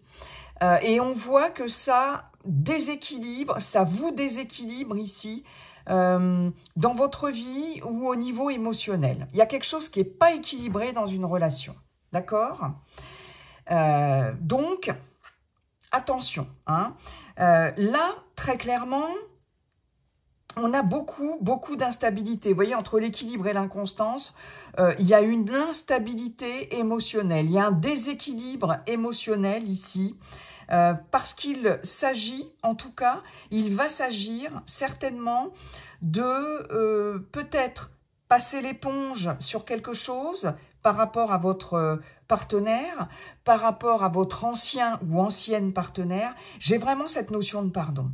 et on voit que ça... déséquilibre, ça vous déséquilibre ici dans votre vie ou au niveau émotionnel. Il y a quelque chose qui n'est pas équilibré dans une relation, d'accord? Donc, attention. Hein. Là, très clairement, on a beaucoup d'instabilité. Vous voyez, entre l'équilibre et l'inconstance, il y a une instabilité émotionnelle, il y a un déséquilibre émotionnel ici. Parce qu'il s'agit, en tout cas, il va s'agir certainement de peut-être passer l'éponge sur quelque chose par rapport à votre partenaire, par rapport à votre ancien ou ancienne partenaire. J'ai vraiment cette notion de pardon.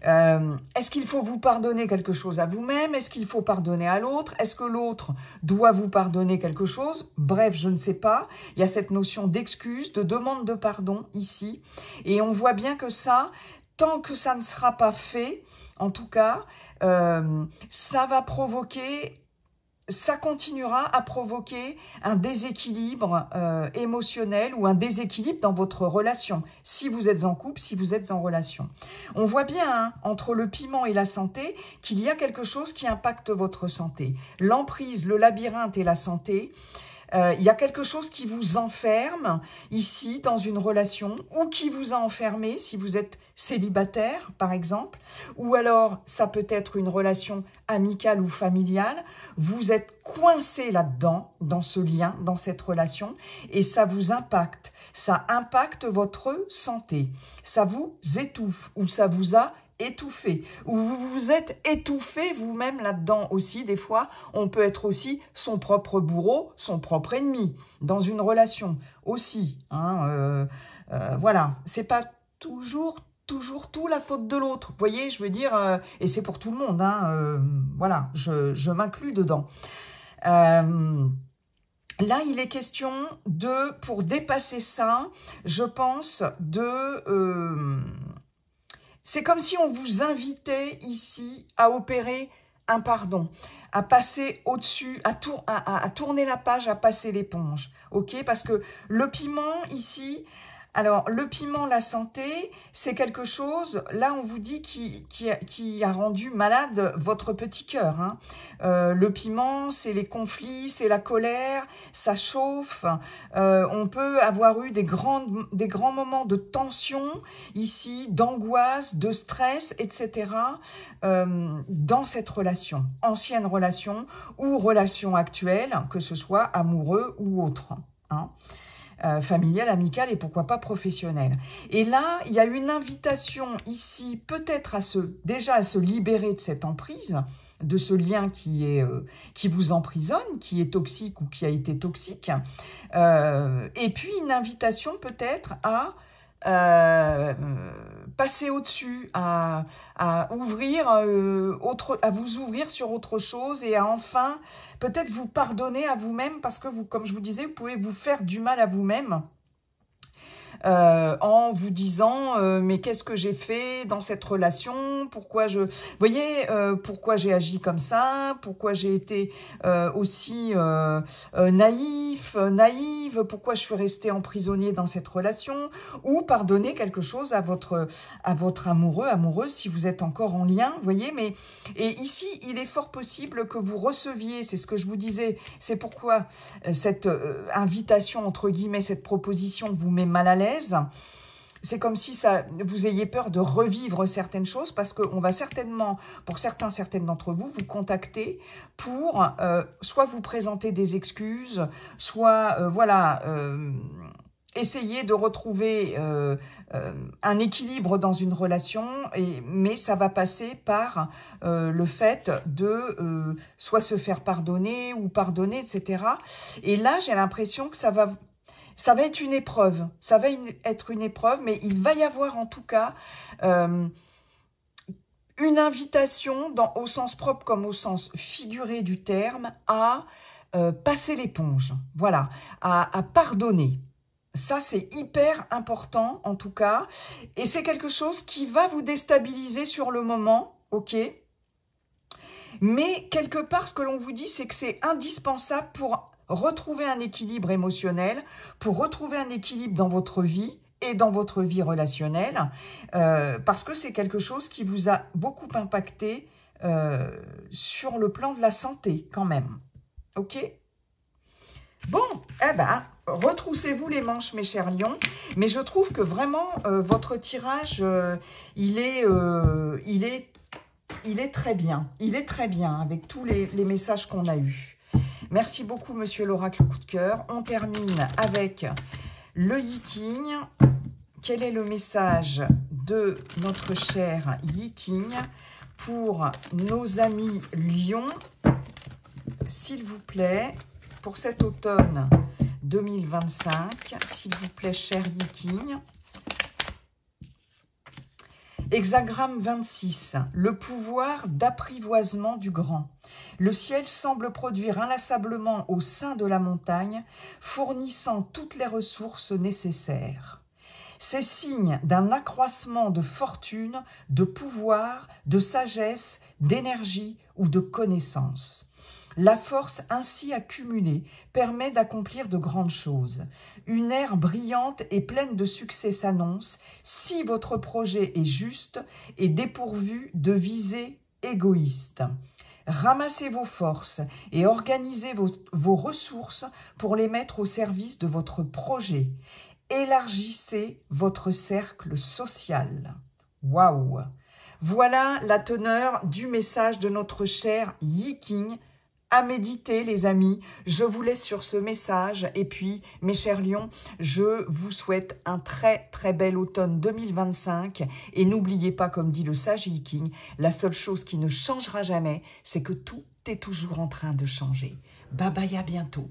Est-ce qu'il faut vous pardonner quelque chose à vous-même? Est-ce qu'il faut pardonner à l'autre? Est-ce que l'autre doit vous pardonner quelque chose? Bref, je ne sais pas. Il y a cette notion d'excuse, de demande de pardon ici. Et on voit bien que ça, tant que ça ne sera pas fait, en tout cas, ça va provoquer ça continuera à provoquer un déséquilibre émotionnel ou un déséquilibre dans votre relation, si vous êtes en couple, si vous êtes en relation. On voit bien, hein, entre le piment et la santé, qu'il y a quelque chose qui impacte votre santé. L'emprise, le labyrinthe et la santé, il y a quelque chose qui vous enferme ici dans une relation ou qui vous a enfermé si vous êtes célibataire par exemple, ou alors ça peut être une relation amicale ou familiale. Vous êtes coincé là-dedans, dans ce lien, dans cette relation et ça vous impacte. Ça impacte votre santé. Ça vous étouffe ou ça vous a étouffé, ou vous vous êtes étouffé vous-même là-dedans aussi. Des fois, on peut être aussi son propre bourreau, son propre ennemi, dans une relation aussi. Hein, voilà, c'est pas toujours tout la faute de l'autre. Vous voyez, je veux dire, et c'est pour tout le monde. Hein, voilà, je m'inclus dedans. Là, il est question de, pour dépasser ça, je pense, c'est comme si on vous invitait ici à opérer un pardon, à passer au-dessus, à tourner la page, à passer l'éponge. Ok? Parce que le piment ici, alors le piment, la santé, c'est quelque chose, là on vous dit, qui a rendu malade votre petit cœur. Hein. Le piment, c'est les conflits, c'est la colère, ça chauffe. On peut avoir eu des grands moments de tension ici, d'angoisse, de stress, etc. Dans cette relation, ancienne relation ou relation actuelle, que ce soit amoureux ou autre. Hein. Familiale, amicale et pourquoi pas professionnelle. Et là, il y a une invitation ici, peut-être déjà à se libérer de cette emprise, de ce lien qui vous emprisonne, qui est toxique ou qui a été toxique. Et puis une invitation peut-être à passer au-dessus, à ouvrir à vous ouvrir sur autre chose et à enfin peut-être vous pardonner à vous-même, parce que vous, comme je vous disais, vous pouvez vous faire du mal à vous-même en vous disant mais qu'est-ce que j'ai fait dans cette relation, pourquoi pourquoi j'ai agi comme ça, pourquoi j'ai été aussi naïve, pourquoi je suis restée emprisonnée dans cette relation, ou pardonner quelque chose à votre amoureuse si vous êtes encore en lien, vous voyez. Mais et ici il est fort possible que vous receviez, c'est ce que je vous disais, c'est pourquoi cette invitation entre guillemets, cette proposition vous met mal à l'aise. C'est comme si vous ayez peur de revivre certaines choses, parce qu'on va certainement, pour certaines d'entre vous, vous contacter pour soit vous présenter des excuses, soit essayer de retrouver un équilibre dans une relation, mais ça va passer par le fait de soit se faire pardonner ou pardonner, etc. Et là, j'ai l'impression que ça va être une épreuve, mais il va y avoir en tout cas une invitation, au sens propre comme au sens figuré du terme, à passer l'éponge, voilà, à pardonner. Ça, c'est hyper important en tout cas, et c'est quelque chose qui va vous déstabiliser sur le moment, ok ? Mais quelque part, ce que l'on vous dit, c'est que c'est indispensable pour retrouver un équilibre émotionnel, pour retrouver un équilibre dans votre vie et dans votre vie relationnelle, parce que c'est quelque chose qui vous a beaucoup impacté sur le plan de la santé quand même. Ok ? Bon, eh ben, retroussez-vous les manches, mes chers lions. Mais je trouve que vraiment, votre tirage, il est très bien. Il est très bien avec tous les messages qu'on a eus. Merci beaucoup, monsieur l'oracle coup de cœur. On termine avec le Yi-King. Quel est le message de notre cher Yi-King pour nos amis lions, s'il vous plaît, pour cet automne 2025, s'il vous plaît, cher Yi-King. Hexagramme 26, le pouvoir d'apprivoisement du grand. Le ciel semble produire inlassablement au sein de la montagne, fournissant toutes les ressources nécessaires. C'est signe d'un accroissement de fortune, de pouvoir, de sagesse, d'énergie ou de connaissance. La force ainsi accumulée permet d'accomplir de grandes choses. Une ère brillante et pleine de succès s'annonce si votre projet est juste et dépourvu de visées égoïstes. Ramassez vos forces et organisez vos ressources pour les mettre au service de votre projet. Élargissez votre cercle social. Waouh! Voilà la teneur du message de notre cher Yi King. À méditer, les amis. Je vous laisse sur ce message. Et puis, mes chers lions, je vous souhaite un très très bel automne 2025. Et n'oubliez pas, comme dit le sage Yi King, la seule chose qui ne changera jamais, c'est que tout est toujours en train de changer. Bye bye, à bientôt.